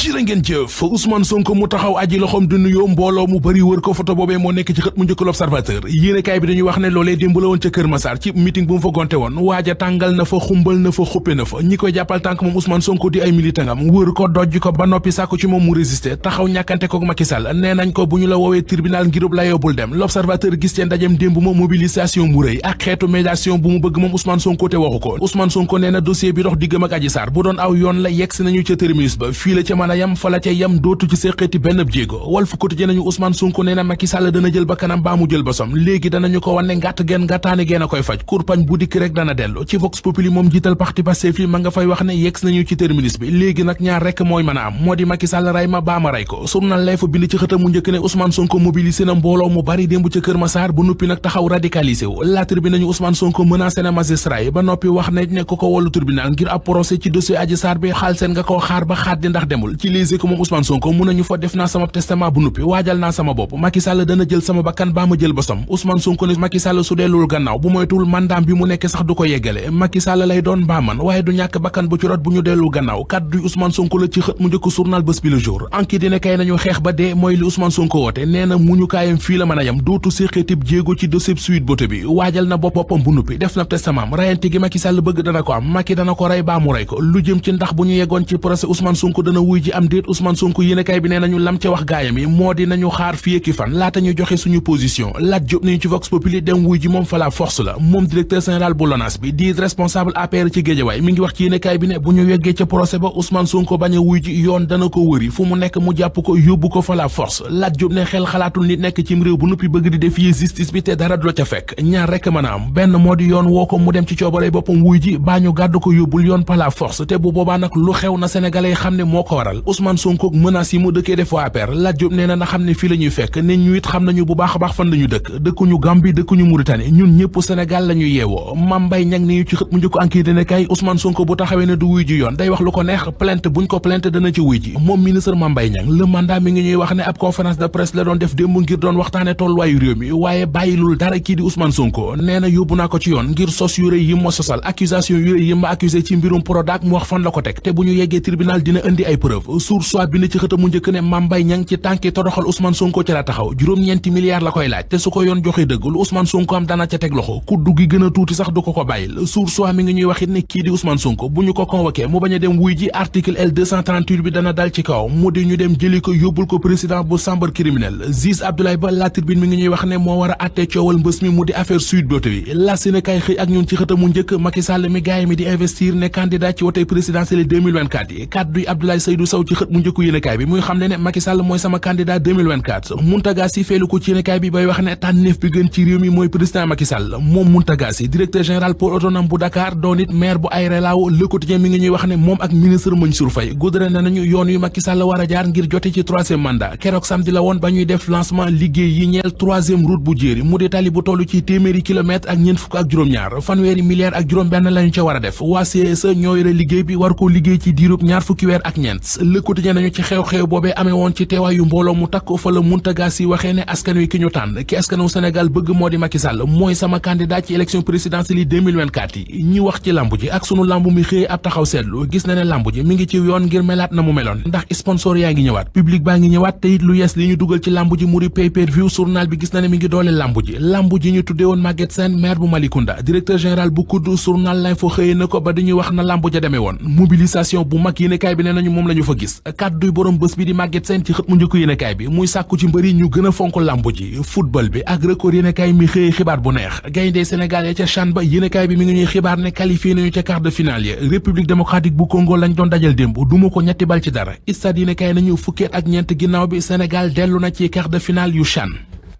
jërë ngeen jëf Ousmane Sonko mu taxaw aji loxoom di nuyoo mbooloo mu bari wër ko photo boobee moo nekk ci xët mu njëkk l'Observateur yéenekaay bi dañuy wax ne loolee démb la woon ca Kër Massar ci meeting bu mu fa gonte woon waaja tàngal na fa xumbal na fa xuppe na fa ñi koy jàppal tànk moom Ousmane Sonko di ay militangam wër ko dojj ko ba noppi sàkku ci moom mu résister taxaw ñàkkante ko Macky Sall nee nañ ko bu ñu la woowee tribunal ngirub la yóbbul dem l'Observateur gis ci ndajem démb ma mobilisation mu rëy ak xeetu médiation bu mu bëgg moom Ousmane Sonko te waxu ko Ousmane Sonko nee na dossier bi dox diggam ak Adji Sarr bu doon aw yoon la yegsi nañu ca terminus ba fii la ca mën a yam fa la ca yam dootu ci séqati benn jéego Walf Quotidien nañu Ousmane Sonko nee na Macky Sall dana jël ba kanam baa mu jël ba som léegi danañu ko wanne ngàtt geen ngàttaani geen a koy faj kurpañ bu dikk rek dana dellu ci Vox Populi moom jiital parti Pastef yi ma nga fay wax ne yegsi nañu ci terminus bi léegi nag ñaar rek mooy mën a am moo di Macky Sall ray ma baa ma ray ko journal lay fa bind ci xëtam mu njëkk ne Ousmane Sonko mobilisé na mbooloo mu bari démb ca Kër Massar bu noppi nag taxaw radicalisé wu La Tribune nañu Ousmane Sonko menacé na magistrat yi ba noppi wax ne ko ko wollu tribunal ngir ab procès ci dossier Adji Sarr bi xaal seen nga koo xaar ba xaat di ndax demul ci Les Échos moom Ousmane Sonko mun nañu fa def naa sama testament bu nuppi waajal naa sama bopp Macky Sall dana jël sama bakkan baa ma jël bosom Ousmane Sonko ne Macky Sall su dellul gannaaw bu moytuwul mandaam bi mu nekk sax du ko yeggale Macky Sall lay doon mbaa man waaye du ñàkk bakkan bu ci rot bu ñu dellul gannaaw kaddu Ousmane Sonko la ci xët mu njëkk journal Bës Bi Le Jour enquête dina kay nañu xeex ba dee mooy li Ousmane Sonko woote nee na muñu kaayam fii la mën a yam dootu séqéetib jéego ci dossier Sweet Beauté bi waajal na boppam bu nuppi def na testament rayante gi Macky Sall bëgg dana ko am Macky dana ko rey baa mu rey ko lu jëm ci ndax bu ñu yeggoon ci procès Ousmane Sonko dana wuy ji am déet Ousmane Sonko yéenekaay bi nee nañu lam ca wax gaayam yi moo di nañu xaar fii ak fan laata ñu joxe suñu position Lat Diop nañu ci Vox Populi dem wuy ji moom fa la force la moom directeur général bu LONASE bi di responsable APR ci Guédiawaye mi ngi wax ci yéenekaay bi ne bu ñu yeggee ca procès ba Ousmane Sonko bañ a wuy ji yoon dana ko wëri fu mu nekk mu jàpp ko yóbbu ko fa la force Lat Diop ne xel xalaatul nit nekk cim réew bu noppi bëgg di défier justice bi te dara du la ca fekk ñaar rekk mën a am benn moo di yoon woo ko mu dem ci coobare boppam wuy ji baa ñu gàddu ko yóbbul yoon par la force te bu boobaa nag lu xew na sénégalais xam ne moo ko waral Ousmane Sonko menaces yi mu dëkkee def waa APR Lat Diop nee na xam ne fii la ñuy fekk ne ñu it xam nañu bu baax a baax fan lañu dëkkuñu Gambie dëkkuñu Mauritanie ñun ñëpp Sénégal la ñu yeewoo Mame Mbaye Niang ni ñu ci xët mu njëkk enquête dina kay Ousmane Sonko bu taxawee ne du wuy ji yoon day wax lu ko neex plainte buñ ko plainte dana ci wuy ji moom ministre Mame Mbaye Niang le mandat mi ngi ñuy wax ne ab conférence de presse la doon def démb ngir doon waxtaane tolluwaayu réew mi waaye bàyyilul dara kii di Ousmane Sonko nee na yóbbu naa ko ci yoon ngir sos yu rëy yi ma sosal accusation yu rëy yi ma accusé ci mbirum Prodac mu wax fan la ko teg te bu ñu yeggee tribunal dina indi ay preuve Source A bi ne ci xëtam mu njëkk ne Mame Mbaye Niang ci tànki toroxal Ousmane Sonko ci la taxaw juróom-ñeenti milliards la koy laaj te su ko yoon joxe dëgg lu Ousmane Sonko am dana ca teg loxo kuddu gi gën a tuuti sax du ko bàyyil Source A mi ngi ñuy wax it ne kii di Ousmane Sonko bu ñu ko convoqué mu bañ a dem wuy ji article L238 bi dana dal ci kaw mu di ñu dem jëli ko yóbbul ko président bu chambre criminelle juge Abdoulaye Ba La Tribune mi ngi ñuy wax ne moo war a àtte coowal mbës mi mu di affaire Sweet Beauté bi la Sénégal xëy ak ñun ci xëtam mu njëkk Macky Sall mi gaay mi di investir ne candidat ci wote présidentielle 2024 yi kaddu yi Abdoulaye Seydou Sow ci xët mu njëkku yéenekaay bi muy xam ne Macky Sall mooy sama candidat 2024 Mountaga Sy feelu ko ci yéenekaay bi bay wax ne tànneef bi gën ci réew mi mooy président Macky Sall moom Mountaga Sy directeur général port autonome bu Dakar doon it maire bu Aéré Lao Le Quotidien mi ngi ñuy wax ne moom ak ministre Mansour Faye goudronné nañu yoon yu Macky Sall war a jaar ngir jote ci troisième mandat keroog samedi la woon ba ñuy def lancement liggéey yi ñeel troisième route bu jéeri mu di tali bu tollu ci téeméeri kilomètre ak ñeent fukk ak juróom-ñaar fanweeri milliards ak juróom benn lañu ca war a def waa CSE ñoo yore liggéey bi war koo liggéey ci diirub ñaar fukki weer ak ñeent Le Quotidien nañu ci xew-xew boobee amee woon ci teewaayu mbooloo mu takk fa la Mountaga Sy waxee ne askan wi ki ñu tànn ki askanu Sénégal bëgg moo di Macky Sall mooy sama candidat ci élection présidentielle yi 2024 yi ñi wax ci lambu ji ak sunu lambu mi xëyee ab taxaw seetlu gis na ne lambu ji mi ngi ci yoon ngir melaat na mu meloon ndax sponsor yaa ngi ñëwaat public baa ngi ñëwaat te it lu yees li ñu dugal ci lambu ji mu di pay-per-view journal bi gis na ne mi ngi doole lambu ji ñu tuddee woon Maguette Sène maire bu Malicounda directeur général bu kudd journal L'Info xëyee na ko ba dañuy wax na lambu ja demee woon mobilisation bu mag yéenekaay bi nee nañu moom la ñu fa gis kàdduy borom bés bi di Maguette Sène ci xët mu njëkk yéenekaay bi muy sàkku ci mbëri ñu gën a fonk lambu ji football bi ak record yéenekaay mi xëyee xibaar bu neex gayndee Sénégal ya ca CHAN ba yéenekaay bi mi ngi ñuy xibaar ne qualifié nañu ca quart de finale ya République démocratique bu Congo lañ doon dajal démb duma ko ñetti bal ci dara stade yéenekaay nañu fukkeet ak ñeent ginnaaw bi Sénégal dellu na ci quart de finale yu CHAN.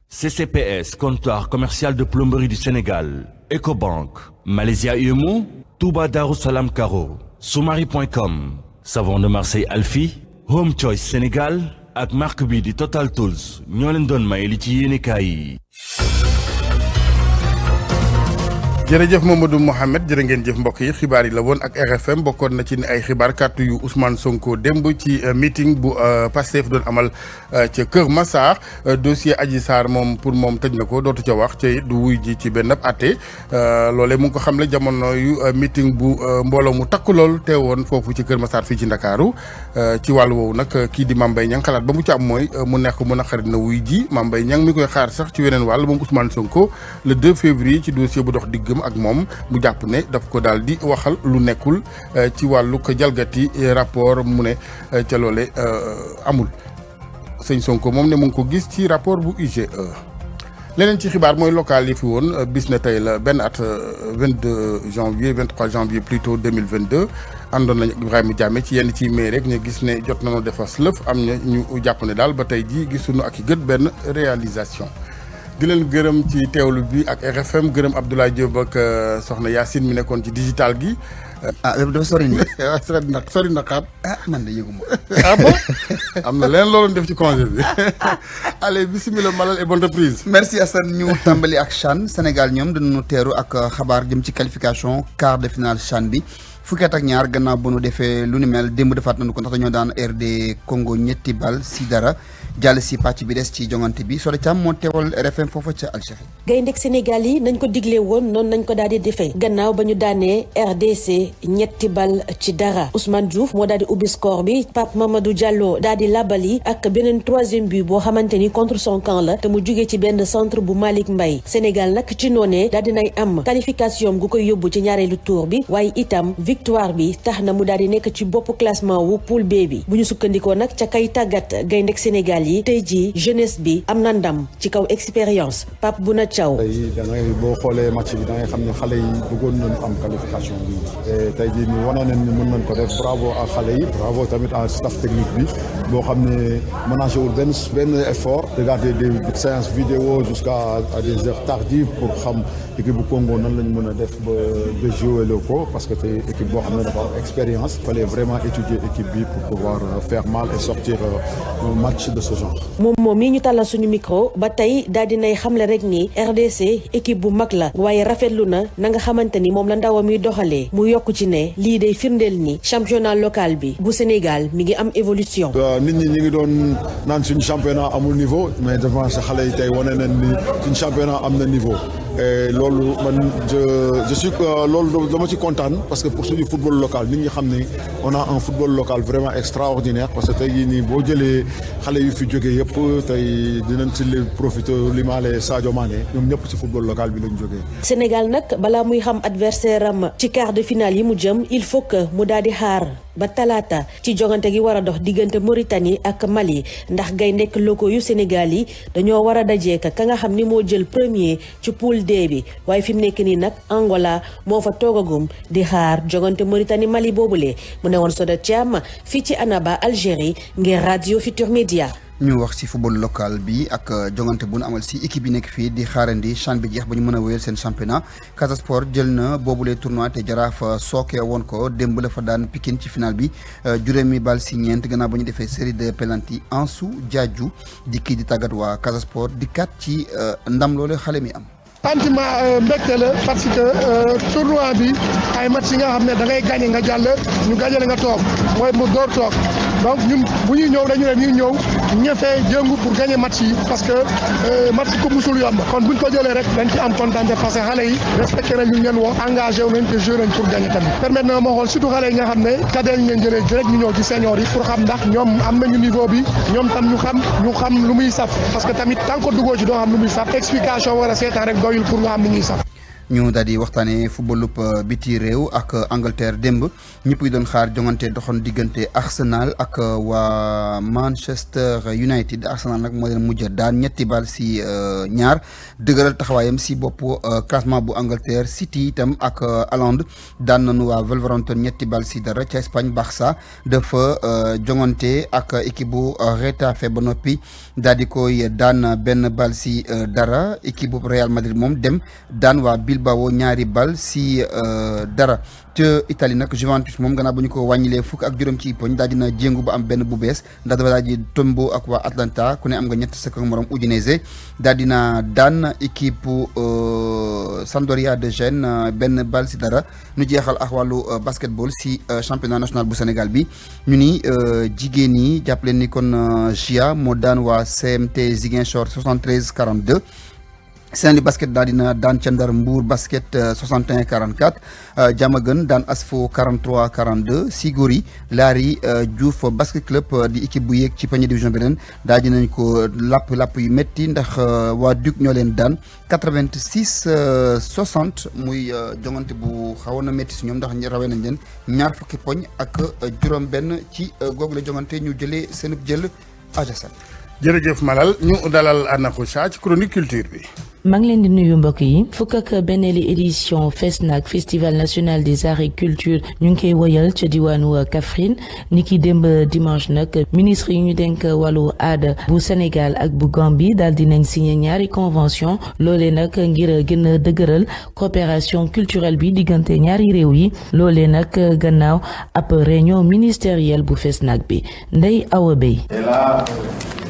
CCPS comptoir commercial de plomberie du Sénégal Ecobank Malaysia UMO Touba Darou Salam Caro Soumari.com Savon de Marseille Alfi Home Choice Sénégal ak marque bi di Total Tools ñoo leen doon may li ci yéenekaay yi. jërëjëf Mamadou Mohamed jërë ngeen jëf mbokk yi xibaar yi la woon ak RFM bokkoon na ci ay xibaar kàddu yu Ousmane Sonko démb ci meeting bu Pastef doon amal ca Kër Massar dossier Adji Sarr moom pour moom tëj na ko dootu ca wax ca du wuy ji ci benn atte loolee mu ngi ko xamle jamono yu meeting bu mbooloo mu takku lool teewoon foofu ci Kër Massar fii ci Ndakaaru ci wàllu woowu nag kii di Mame Mbaye Niang xalaat ba mu ci am mooy mu nekk mën a xarit na wuy ji Mame Mbaye Niang mi koy xaar sax ci weneen wàll moom Ousmane Sonko le 2 février ci dossier bu dox diggam ak moom mu jàpp ne daf ko daal di waxal lu nekkul ci wàllu ko jalgati rapport mu ne ca loole amul sëñ Sonko moom ne mu ngi ko gis ci rapport bu IGE. leneen ci xibaar mooy local yi fi woon bis na tey la benn at 22 janvier 23 janvier plutôt 2022 àndoon nañu Ibrahima Diame ci yenn ci mai rek ñu gis ne jot nañoo defas lëf am na ñu jàpp ne daal ba tey jii gisuñu ak i gët benn réalisation. di leen gërëm ci teewlu bi ak RFM gërëm Abdoulaye Diop ak soxna Yacine mi nekkoon ci digital gi. dafa sori nii. sori na xaat. Man de yëguma. Bon am na leneen loolu def ci congé bi allez bisimilah malal et bonne reprise. merci Assane ñu tàmbali ak CHAN Sénégal ñoom dañu teeru ak xabaar jëm ci qualification quart de finale CHAN bi. fukki at ak ñaar gannaaw bu nu defee lu ni mel démb defaat nañu ko ndax dañoo daan RD Congo ñetti bal si dara jàll si pàcc bi des ci jongante bi Soda Thiam moo teewal RFM foofa ca Algérie. gayndeg Sénégal yi nañ ko digle woon noonu nañ ko daal di defee gannaaw ba ñu daanee RDC ñetti bal ci dara Ousmane Diouf moo daal di ubbi score bi Pape Mamadou Diallo daal di labali ak beneen troisième but boo xamante ni contre son camp la te mu jugee ci benn centre bu Malick Mbaye Sénégal nag ci noonee daal di nay am qualification gu koy yóbbu ci ñaareelu tour bi waaye itam victoire bi tax na mu daal di nekk ci bopp classement wu poule B bi bu ñu sukkandikoo nag ca kay tàggat gayndeg Sénégal yi tey jii jeunesse bi am na ndam ci kaw expérience Pape Bouna Thiaw. tey da ngay boo xoolee match bi da ngay xam ne xale yi bëggoon nañu am qualification bi tey jii ñu wane nañ ni mën nañ ko def bravo à xale yi bravo tamit à staff technique bi boo xam ne ménagé wul benn effort regarder des séances vidéo jusqu'à des heures tardives pour xam équipe bu Congo nan lañu mën a def ba jouer le ko parce que tey équipe boo xam ne dafa am expérience il fallait vraiment étudier équipe bi pour pouvoir faire mal et sortir un match de ce genre. moom mii ñu tàllal suñu micro ba tey daal dinay xamle rek ni RDC équipe bu mag la waaye rafetlu na nga xamante ni moom la ndawam yi doxalee mu yokk ci ne lii day firndeel ni championnat local bi bu Sénégal mi ngi am évolution. nit ñi ñu ngi doon naan suñu championnat amul niveau mais devant sa xale yi tey wane nañ ni suñu championnat am na niveau. loolu man je suis loolu dama ci kontaan parce que pour suñu football local nit ñi xam ne on a un football local vraiment extraordinaire parce que tey jii nii boo jëlee xale yu fi jógee yëpp tey dinañ ci profité limaale Sadio Mané ñoom ñëpp ci football local bi lañ jógee. Sénégal nag balaa muy xam adversaire am ci quart de finale yi mu jëm il faut que mu daal di xaar ba talaata ci jogante gi war a dox diggante Mauritanie ak Mali ndax gayndek locaux yu Sénégal yi dañoo war a dajeek ka nga xam ni moo jël premier ci poule D bi waaye fi mu nekk nii nag Angola moo fa toogagum di xaar jogante Mauritanie Mali boobule mu ne woon Soda Thiam fii ci Annaba Algérie ngir Radio Futur Média. ñu wax ci football local bi ak jongante bu nu amal ci équipe yi nekk fii di xaarandi CHAN bi jeex ba ñu mën a wéyal seen championnat Casa Sport jël na boobule tournoi te Jaraaf sooke woon ko démb la fa daan Pikine ci final bi juróomi bal ci ñeent gannaaw ba ñu defee série de penalty Ansou Diadhiou di kii di tàggat waa Casa Sport di kat ci ndam loolu xale mi am. sentiment mbégte la parce que tournoi bi ay match yi nga xam ne da ngay gagné nga jàll ñu gagné la nga toog mooy mu door toog donc ñun bu ñuy ñëw dañu ne ñuy ñëw ñëfee jëngu pour gagner match yi parce que match ku musul yomb kon buñ ko jëlee rek dañ ci am kontaan parce que xale yi respecté nañ ñu leen wax engagé wu nañ te joué nañ pour gagner tamit permettre na ma xool surtout xale yi nga xam ne cadet ñu leen jëlee direct ñu ñëw ci senior yi pour xam ndax ñoom am nañu niveau bi ñoom tam ñu xam lu muy saf parce que tamit tant que duggoo ci doo xam lu muy saf explication war a seetaan rek doyul pour nga xam lu ñuy saf. ñu daal di waxtaanee footballub biti réew ak Angleterre démb ñëpp yi doon xaar jongante doxoon diggante Arsenal ak waa Manchester United Arsenal nag moo leen mujj daan ñetti bal si ñaar dëgëral taxawaayam si bopp classement bu Angleterre City itam ak Haaland daan nañu waa Wolverhampton ñetti bal si dara ca Espagne Barça dafa jongante ak équipe bu Retafe ba noppi daal di koy daan benn bal si dara équipe bu Real Madrid moom dem daan waa Bilbao 2-0 ca Italie nag Juventus moom gannaaw bu ñu ko wàññilee fukk ak juróom ci poñ daal dina jéngu ba am benn bu bees ndax dafa daal di tombo ak waa Atlanta ku ne am nga ñett sa morom Udinese daal dina daan équipe Sampdoria de Gênes benn bal si dara ñu jeexal ak wàllu basketball si championnat national bu Sénégal bi ñu ni jigéen ñi jàpp leen ni kon GIA moo daan waa CMT Ziguinchor 73-42 Saint-Louis basket daal dina daan ca Ndar Mbour basket 61-44 Diamaguène daan Asfo 43-42 Sigori Laari Diouf basket club di équipe bu yéeg ci première division beneen daal dinañ ko lapp yu métti ndax waa Duc ñoo leen daan 86-60 muy jongante bu xawoon na métti si ñoom ndax rawee nañ leen ñaar fukki poñ ak juróom-benn ci googu la jongante ñu jëlee seenub jël Ajasan. jërëjëf Malal ñu dalal Anna Khoucha ci chronique culture bi. maa ngi leen di nuyu mbokk yi fukk ak benneeli édition FESNAC festival national des arts et culture ñu ngi koy woyal ca diwaanu Kaffrine ni ki démb dimanche nag ministre yi ñu denk wàllu aada bu Sénégal ak bu Gambie daal dinañ signé ñaari convention loolee nag ngir gën a dëgëral coopération culturelle bi diggante ñaari réew yi loolee nag gannaaw ab réunion ministérielle bu FESNAC bi Ndeye Awa Bey.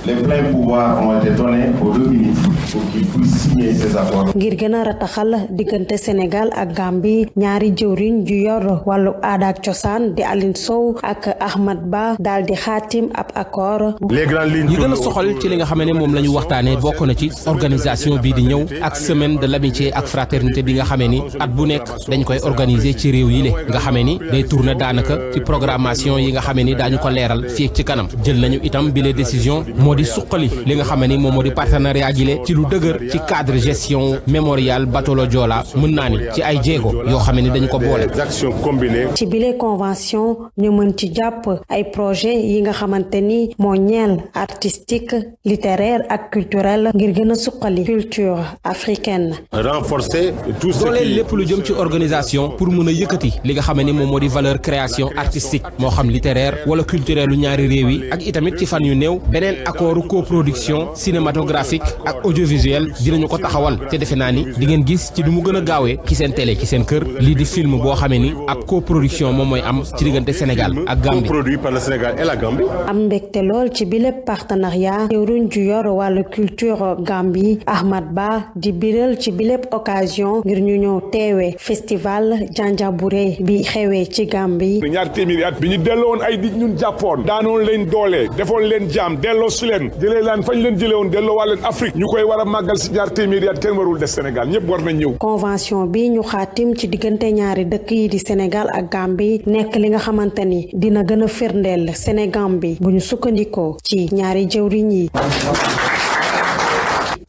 Les pleins pouvoirs ont été donnés aux deux ministres pour qu'ils puissent signer ces accords. ngir gën a rataxal diggante Sénégal ak Gambie ñaari jëwriñ ju yor wàllu aada ak cosaan di Aline Sow ak Ahmad Ba daal di xaatim ab accord. les grandes lignes yi gën a soxal ci li nga xam ne moom la ñu waxtaanee bokk na ci organisation bii di ñëw ak semaine de l'amitié ak fraternité bi nga xamee ni at bu nekk dañ koy organiser ci réew yi le nga xamee ni day tourner daanaka ci programmation yi nga xamee ni daañu ko leeral fii ci kanam jël nañu itam bile décision moo di suqali li nga xam ne moom moo di partenariat gi le ci lu dëgër ci cadre gestion mémorial bateau Joola mën naa ni ci ay jéego yoo xam ne dañu ko boole. actions combinées. ci bile convention ñu mën ci jàpp ay projet yi nga xamante ni moo ñeel artistique littéraire ak culturel ngir gën a suqali culture africaine. renforcer tout ce qui dooleel lépp lu jëm ci organisation pour mën a yëkkati li nga xam ne moom moo di valeur création artistique moo xam littéraire wala culturel lu ñaari réew yi ak itamit ci fan yu néew beneen accord coproduction cinématographique ak audiovisuel dinañu ko taxawal te defe naa ni di ngeen gis ci du mu gën a gaawee ci seen télé ci seen kër lii di film boo xamee ni ab coproduction moom mooy am ci diggante Sénégal ak Gambie. produit par le Sénégal et la Gambie. am mbégte lool ci bile partenariat jëwriñ ju yor wàllu culture Gambie Ahmad Ba di biral ci bile occasion ngir ñu ñëw teewee festival Janjanbureh bi xewee ci Gambie. ñaar téeméeri at bi ñu delloon ay nit ñun jàppoon daanoon leen doole defoon leen jaam delloo su leen jëlee laan fañ leen jëlee woon delloo waa leen Afrique ñu koy war a màggal si ñaar téeméeri at kenn warul des Sénégal ñëpp war nañ ñëw. convention bi ñu xaatim ci diggante ñaari dëkk yi di Sénégal ak Gambie nekk li nga xamante ni dina gën a firndeel Sénégal bi bu ñu sukkandikoo ci ñaari jëwriñ yi.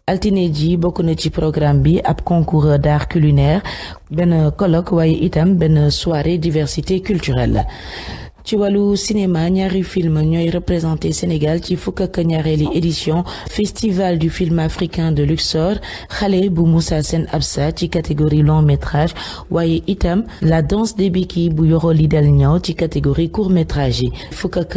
altine ji bokk na ci programme bi ab concours d'art culinaire benn colloque waaye itam benn soirée diversité culturelle. ci wàllu cinéma ñaari film ñooy représenté Sénégal ci fukk ak ñaareeli édition festival du film africain de Luxor xale bu Moussa Sen Absa ci catégorie long métrage waaye itam la danse des béquilles bu Yoro Lidel Niang ci catégorie court métrage yi fukk ak